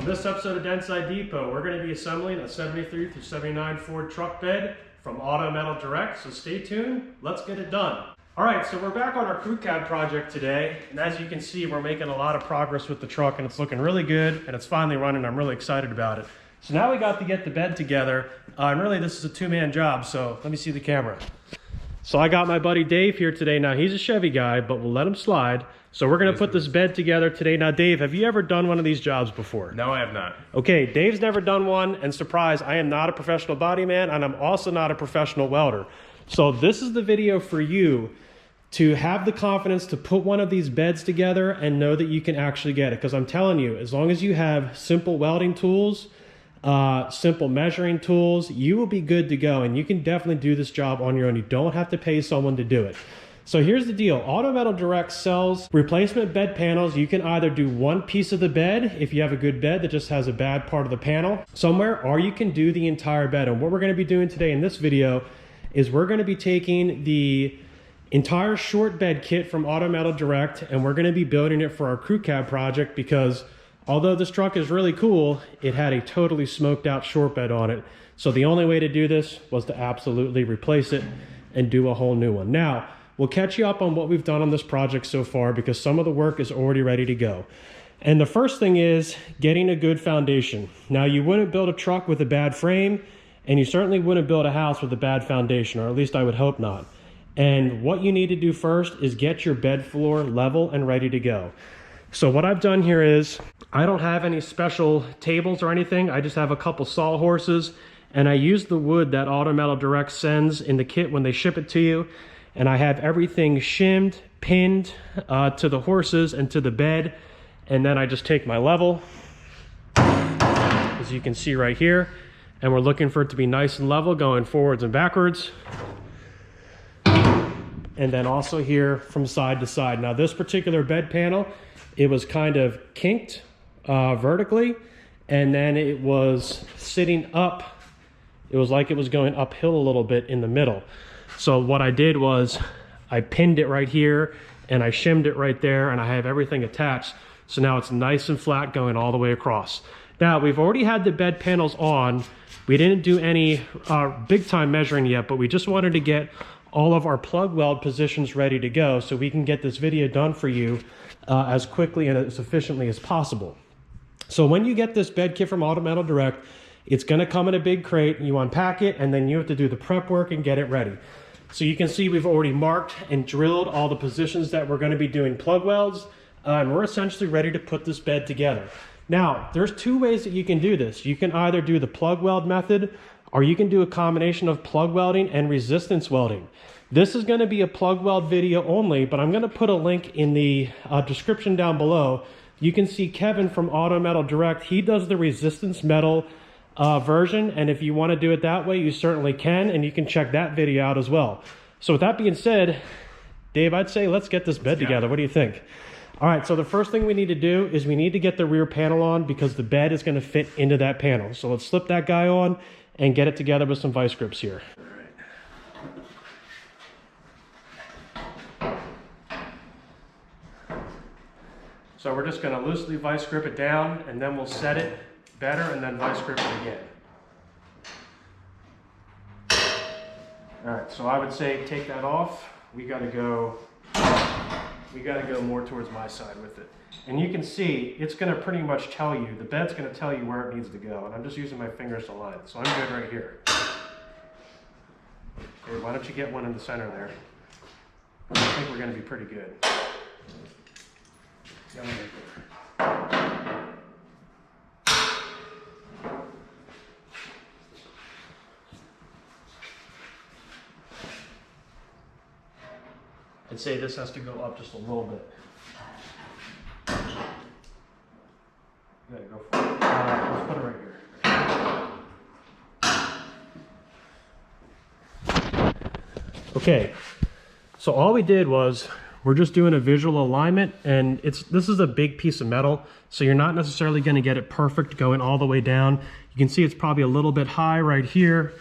this episode of Dentside Depot, we're going to be assembling a 73 through 79 Ford truck bed from Auto Metal Direct, so stay tuned, let's get it done. Alright, so we're back on our crew cab project today, and as you can see, we're making a lot of progress with the truck, and it's looking really good, and it's finally running. I'm really excited about it. So now we got to get the bed together, and really this is a two-man job, so let me see the camera. So I got my buddy Dave here today. Now he's a Chevy guy, but we'll let him slide. So we're gonna put this bed together today. Now Dave, have you ever done one of these jobs before? No, I have not. Okay, Dave's never done one, and surprise, I am not a professional body man, and I'm also not a professional welder. So this is the video for you to have the confidence to put one of these beds together and know that you can actually get it. Because I'm telling you, as long as you have simple welding tools, simple measuring tools, you will be good to go, and you can definitely do this job on your own. You don't have to pay someone to do it. So here's the deal. Auto Metal Direct sells replacement bed panels. You can either do one piece of the bed if you have a good bed that just has a bad part of the panel somewhere, or you can do the entire bed. And what we're going to be doing today in this video is we're going to be taking the entire short bed kit from Auto Metal Direct, and we're going to be building it for our crew cab project, because although this truck is really cool, it had a totally smoked out short bed on it. So the only way to do this was to absolutely replace it and do a whole new one. Now, we'll catch you up on what we've done on this project so far, because some of the work is already ready to go. And the first thing is getting a good foundation. Now, you wouldn't build a truck with a bad frame, and you certainly wouldn't build a house with a bad foundation, or at least I would hope not. And what you need to do first is get your bed floor level and ready to go. So what I've done here is, I don't have any special tables or anything. I just have a couple sawhorses, and I use the wood that Auto Metal Direct sends in the kit when they ship it to you. And I have everything shimmed, pinned to the horses and to the bed. And then I just take my level, as you can see right here, and we're looking for it to be nice and level going forwards and backwards. And then also here from side to side. Now this particular bed panel, it was kind of kinked vertically, and then it was sitting up. It was like it was going uphill a little bit in the middle. So what I did was I pinned it right here, and I shimmed it right there, and I have everything attached. So now it's nice and flat going all the way across. Now we've already had the bed panels on. We didn't do any big time measuring yet, but we just wanted to get all of our plug weld positions ready to go so we can get this video done for you as quickly and as efficiently as possible. So when you get this bed kit from Auto Metal Direct, it's going to come in a big crate. You unpack it, and then you have to do the prep work and get it ready. So you can see we've already marked and drilled all the positions that we're going to be doing plug welds, and we're essentially ready to put this bed together. Now, there's two ways that you can do this. You can either do the plug weld method, or you can do a combination of plug welding and resistance welding. This is going to be a plug weld video only, but I'm going to put a link in the description down below. You can see Kevin from Auto Metal Direct. He does the resistance metal version, and if you want to do it that way, you certainly can, and you can check that video out as well. So with that being said, Dave, I'd say let's get this bed together. What do you think? All right, so the first thing we need to do is we need to get the rear panel on, because the bed is going to fit into that panel. So let's slip that guy on and get it together with some vice grips here. So we're just going to loosely vice grip it down, and then we'll set it better and then vice grip it again. All right, so I would say take that off. We got to go more towards my side with it. And you can see it's going to pretty much tell you, the bed's going to tell you where it needs to go. And I'm just using my fingers to line it. So I'm good right here. Okay, why don't you get one in the center there? I think we're going to be pretty good. I'd say this has to go up just a little bit. Yeah, go for it. Let's put it right here. Okay, so all we did was we're just doing a visual alignment, and this is a big piece of metal, so you're not necessarily going to get it perfect going all the way down. You can see it's probably a little bit high right here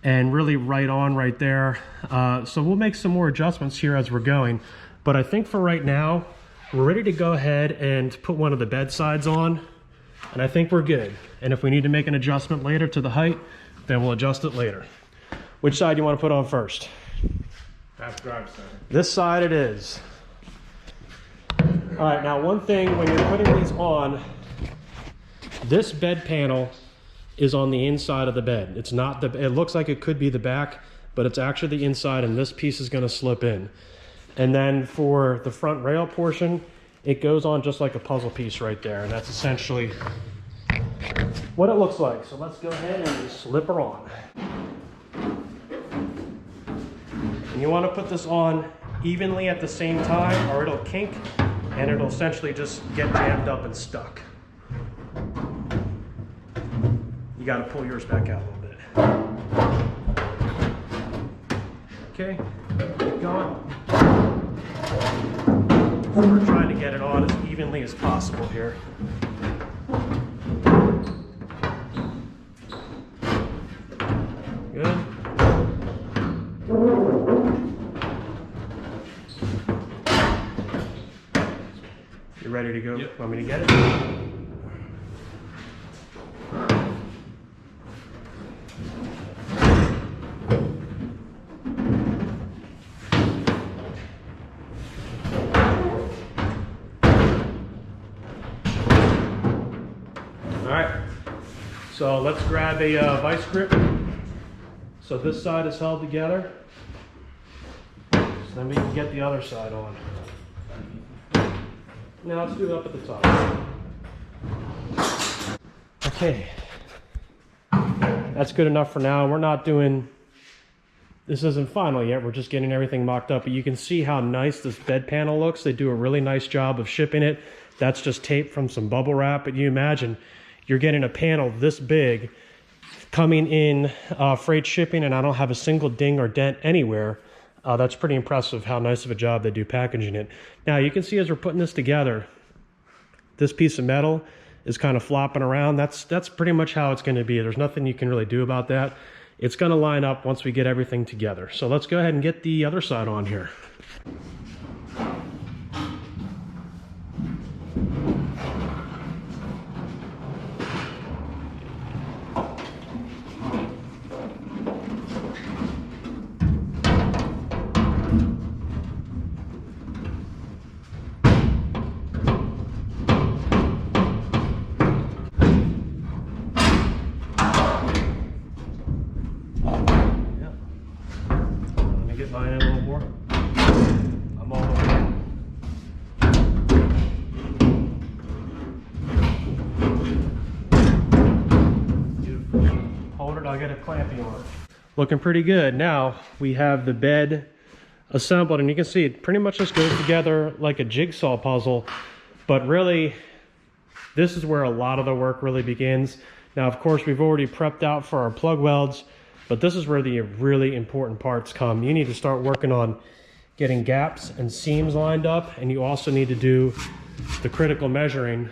and really right on right there. So we'll make some more adjustments here as we're going, but I think for right now we're ready to go ahead and put one of the bed sides on. And I think we're good. And if we need to make an adjustment later to the height, then we'll adjust it later. Which side do you want to put on first? This side it is. All right, now one thing when you're putting these on, this bed panel is on the inside of the bed. It's not the, it looks like it could be the back, but it's actually the inside, and this piece is going to slip in. And then for the front rail portion, it goes on just like a puzzle piece right there, and that's essentially what it looks like. So let's go ahead and slip her on. And you want to put this on evenly at the same time, or it'll kink and it'll essentially just get jammed up and stuck. You got to pull yours back out a little bit. Okay, keep going. We're trying to get it on as evenly as possible here. Good. You ready to go? Yep. Want me to get it? So let's grab a vice grip. So this side is held together. So then we can get the other side on. Now let's do it up at the top. Okay. That's good enough for now. We're not doing, this isn't final yet. We're just getting everything mocked up. But you can see how nice this bed panel looks. They do a really nice job of shipping it. That's just tape from some bubble wrap. But you imagine, you're getting a panel this big coming in freight shipping, and I don't have a single ding or dent anywhere. That's pretty impressive how nice of a job they do packaging it. Now you can see as we're putting this together, this piece of metal is kind of flopping around. That's pretty much how it's going to be. There's nothing you can really do about that. It's going to line up once we get everything together. So let's go ahead and get the other side on here. Mine in a little more. I'm all over there. Beautiful. Hold it, I'll get a clamping on it. Looking pretty good. Now we have the bed assembled, and you can see it pretty much just goes together like a jigsaw puzzle, but really this is where a lot of the work really begins. Now of course we've already prepped out for our plug welds, but this is where the really important parts come. You need to start working on getting gaps and seams lined up, and you also need to do the critical measuring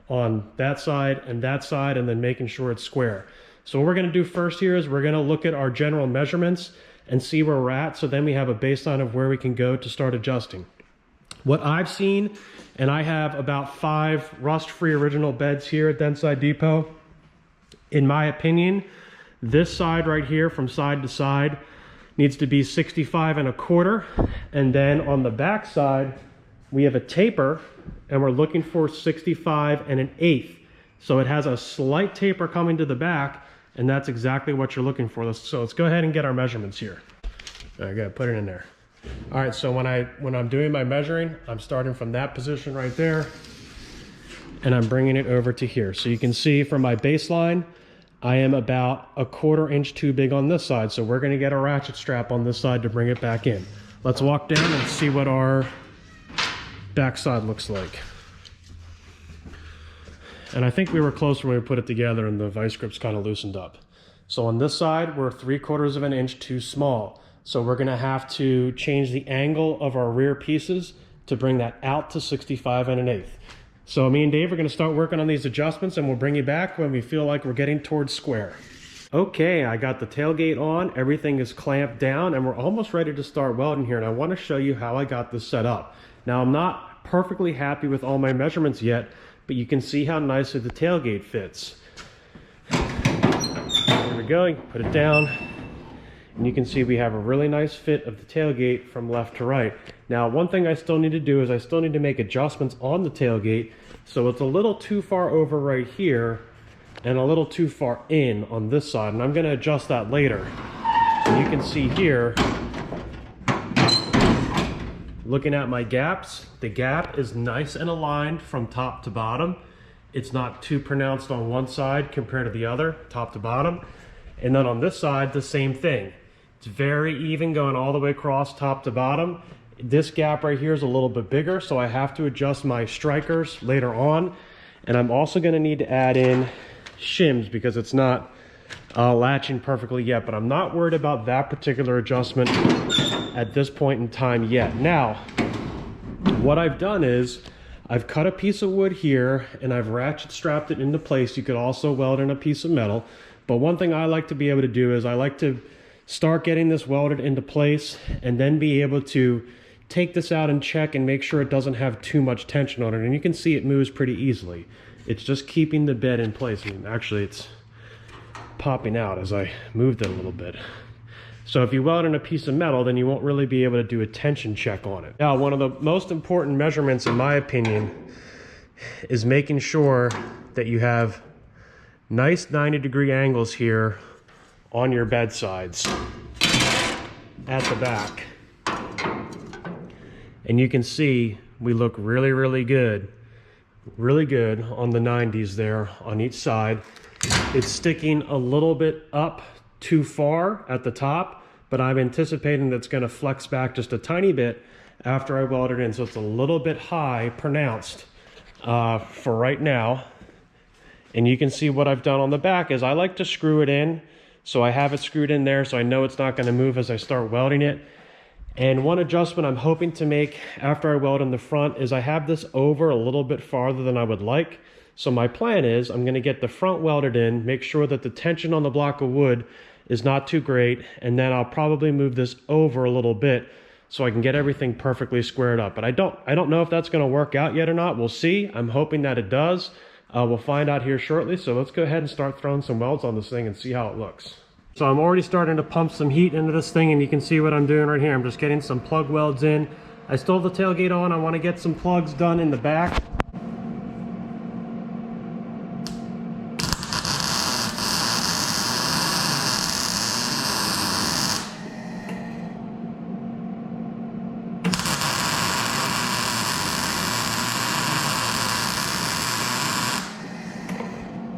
on that side, and then making sure it's square. So what we're gonna do first here is we're gonna look at our general measurements and see where we're at, so then we have a baseline of where we can go to start adjusting. What I've seen, and I have about 5 rust-free original beds here at Dentside Depot, in my opinion, this side right here from side to side needs to be 65 1/4, and then on the back side we have a taper and we're looking for 65 1/8. So it has a slight taper coming to the back, and that's exactly what you're looking for. So let's go ahead and get our measurements here. I gotta put it in there. All right, so when I'm doing my measuring, I'm starting from that position right there and I'm bringing it over to here. So you can see from my baseline, I am about 1/4 inch too big on this side, so we're going to get a ratchet strap on this side to bring it back in. Let's walk down and see what our back side looks like. And I think we were closer when we put it together and the vice grips kind of loosened up. So on this side, we're 3/4 inch too small. So we're going to have to change the angle of our rear pieces to bring that out to 65 1/8. So me and Dave are going to start working on these adjustments, and we'll bring you back when we feel like we're getting towards square. Okay, I got the tailgate on, everything is clamped down, and we're almost ready to start welding here, and I want to show you how I got this set up. Now I'm not perfectly happy with all my measurements yet, but you can see how nicely the tailgate fits. There we go, you can put it down, and you can see we have a really nice fit of the tailgate from left to right. Now, one thing I still need to do is I still need to make adjustments on the tailgate, so it's a little too far over right here and a little too far in on this side, and I'm going to adjust that later. And you can see here, looking at my gaps, the gap is nice and aligned from top to bottom. It's not too pronounced on one side compared to the other, top to bottom. And then on this side, the same thing. It's very even going all the way across top to bottom. This gap right here is a little bit bigger, so I have to adjust my strikers later on. And I'm also going to need to add in shims because it's not latching perfectly yet, but I'm not worried about that particular adjustment at this point in time yet. Now, what I've done is I've cut a piece of wood here and I've ratchet strapped it into place. You could also weld in a piece of metal, but one thing I like to be able to do is I like to start getting this welded into place and then be able to take this out and check and make sure it doesn't have too much tension on it. And you can see it moves pretty easily. It's just keeping the bed in place. I mean, actually it's popping out as I moved it a little bit. So if you weld in a piece of metal, then you won't really be able to do a tension check on it. Now, one of the most important measurements, in my opinion, is making sure that you have nice 90-degree angles here on your bed sides at the back. And you can see we look really, really good on the 90s there on each side. It's sticking a little bit up too far at the top, but I'm anticipating that's going to flex back just a tiny bit after I weld it in. So it's a little bit high pronounced for right now. And you can see what I've done on the back is I like to screw it in. So I have it screwed in there so I know it's not going to move as I start welding it. And one adjustment I'm hoping to make after I weld in the front is I have this over a little bit farther than I would like. So my plan is I'm going to get the front welded in, make sure that the tension on the block of wood is not too great, and then I'll probably move this over a little bit so I can get everything perfectly squared up. But I don't know if that's going to work out yet or not. We'll see. I'm hoping that it does. We'll find out here shortly. So let's go ahead and start throwing some welds on this thing and see how it looks. So I'm already starting to pump some heat into this thing, and you can see what I'm doing right here. I'm just getting some plug welds in. I still have the tailgate on. I want to get some plugs done in the back.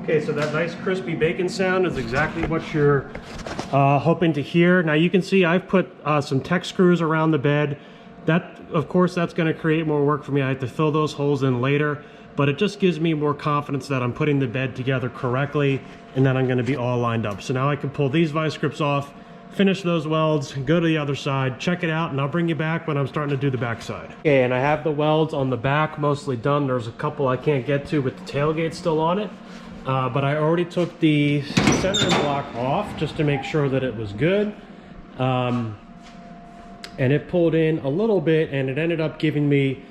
Okay, so that nice crispy bacon sound is exactly what you're hoping to hear. Now you can see I've put some Tech screws around the bed. That, of course, that's going to create more work for me. I have to fill those holes in later, but it just gives me more confidence that I'm putting the bed together correctly and that I'm going to be all lined up. So now I can pull these vice grips off, finish those welds, go to the other side, check it out, and I'll bring you back when I'm starting to do the back side. Okay, and I have the welds on the back mostly done. There's a couple I can't get to with the tailgate still on it. But I already took the center block off just to make sure that it was good. And it pulled in a little bit, and it ended up giving me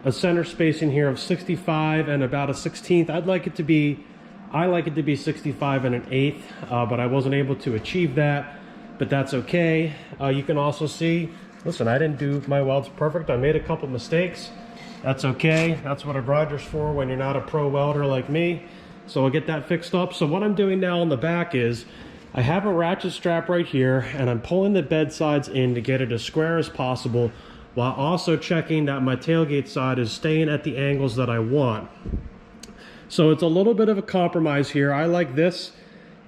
a center spacing here of 65 and about a 16th. I like it to be 65 and an 1/8, but I wasn't able to achieve that, but that's okay. You can also see, listen, I didn't do my welds perfect. I made a couple mistakes. That's okay. That's what a grinder's for when you're not a pro welder like me. So I'll get that fixed up. So what I'm doing now on the back is I have a ratchet strap right here, and I'm pulling the bed sides in to get it as square as possible, while also checking that my tailgate side is staying at the angles that I want. So it's a little bit of a compromise here. I like this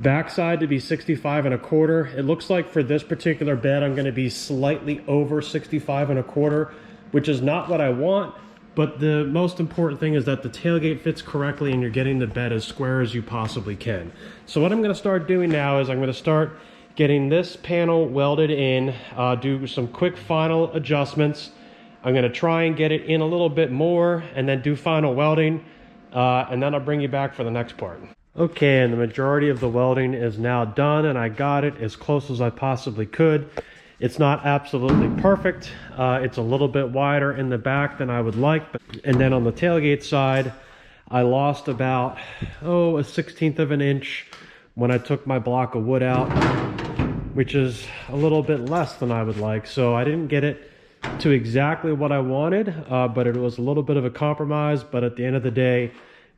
backside to be 65 1/4. It looks like for this particular bed I'm going to be slightly over 65 1/4, which is not what I want. But the most important thing is that the tailgate fits correctly and you're getting the bed as square as you possibly can. So what I'm going to start doing now is I'm going to start getting this panel welded in, do some quick final adjustments. I'm going to try and get it in a little bit more and then do final welding, and then I'll bring you back for the next part. Okay, and the majority of the welding is now done, and I got it as close as I possibly could. It's not absolutely perfect. It's a little bit wider in the back than I would like. And then on the tailgate side, I lost about, a 1/16 of an inch when I took my block of wood out, which is a little bit less than I would like. So I didn't get it to exactly what I wanted, but it was a little bit of a compromise. But at the end of the day,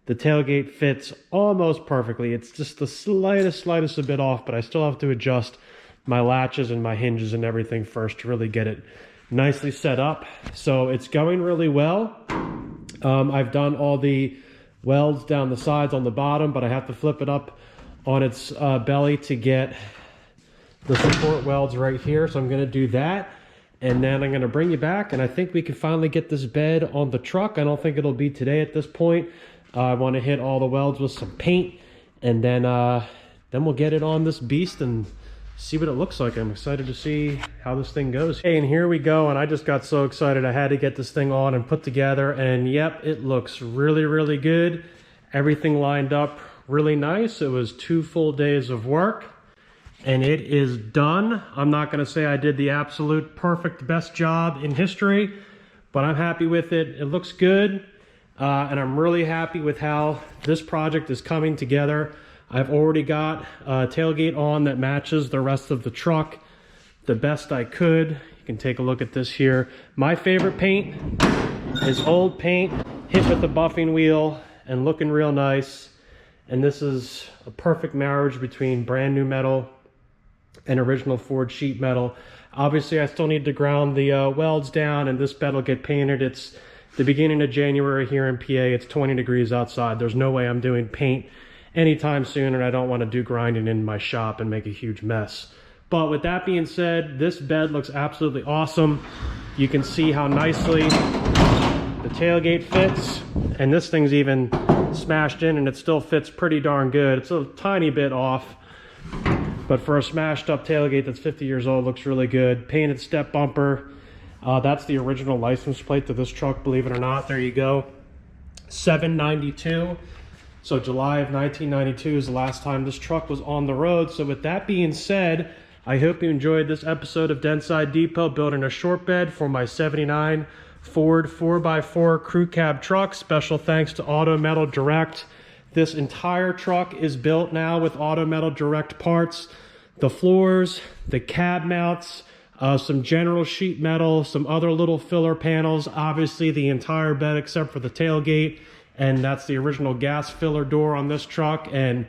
the tailgate fits almost perfectly. It's just the slightest a bit off, but I still have to adjust my latches and my hinges and everything first to really get it nicely set up. So it's going really well. I've done all the welds down the sides on the bottom, but I have to flip it up on its belly to get the support welds right here. So I'm going to do that, and then I'm going to bring you back, and I think we can finally get this bed on the truck. I don't think it'll be today at this point. I want to hit all the welds with some paint, and then we'll get it on this beast and see what it looks like. I'm excited to see how this thing goes. Hey, and here we go, and I just got so excited I had to get this thing on and put together, and yep, it looks really good. Everything lined up really nice. It was 2 full days of work, and it is done. I'm not going to say I did the absolute perfect best job in history, but I'm happy with it. It looks good, and I'm really happy with how this project is coming together. I've already got a tailgate on that matches the rest of the truck the best I could. You can take a look at this here. My favorite paint is old paint hit with the buffing wheel and looking real nice. And this is a perfect marriage between brand new metal and original Ford sheet metal. Obviously, I still need to ground the welds down, and this bed will get painted. It's the beginning of January here in PA. It's 20 degrees outside. There's no way I'm doing paint anytime soon, and I don't want to do grinding in my shop and make a huge mess. But with that being said, this bed looks absolutely awesome. You can see how nicely the tailgate fits, and this thing's even smashed in and it still fits pretty darn good. It's a tiny bit off, but for a smashed up tailgate that's 50 years old, looks really good. Painted step bumper. That's the original license plate to this truck, believe it or not. There you go. 792. So July of 1992 is the last time this truck was on the road. So with that being said, I hope you enjoyed this episode of Dentside Depot, building a short bed for my 79 Ford 4x4 crew cab truck. Special thanks to Auto Metal Direct. This entire truck is built now with Auto Metal Direct parts. The floors, the cab mounts, some general sheet metal, some other little filler panels, obviously the entire bed except for the tailgate. And that's the original gas filler door on this truck, and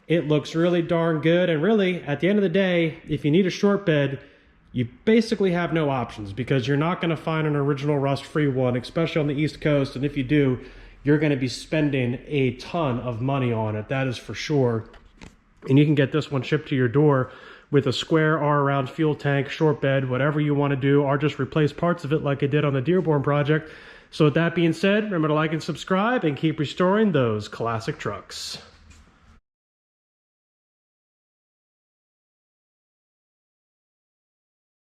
it looks really darn good. And really, at the end of the day, if you need a short bed, you basically have no options, because you're not going to find an original rust-free one, especially on the East Coast. And if you do, you're going to be spending a ton of money on it, that is for sure. And you can get this one shipped to your door with a square R-round fuel tank, short bed, whatever you want to do, or just replace parts of it like I did on the Dearborn project. So with that being said, remember to like and subscribe and keep restoring those classic trucks.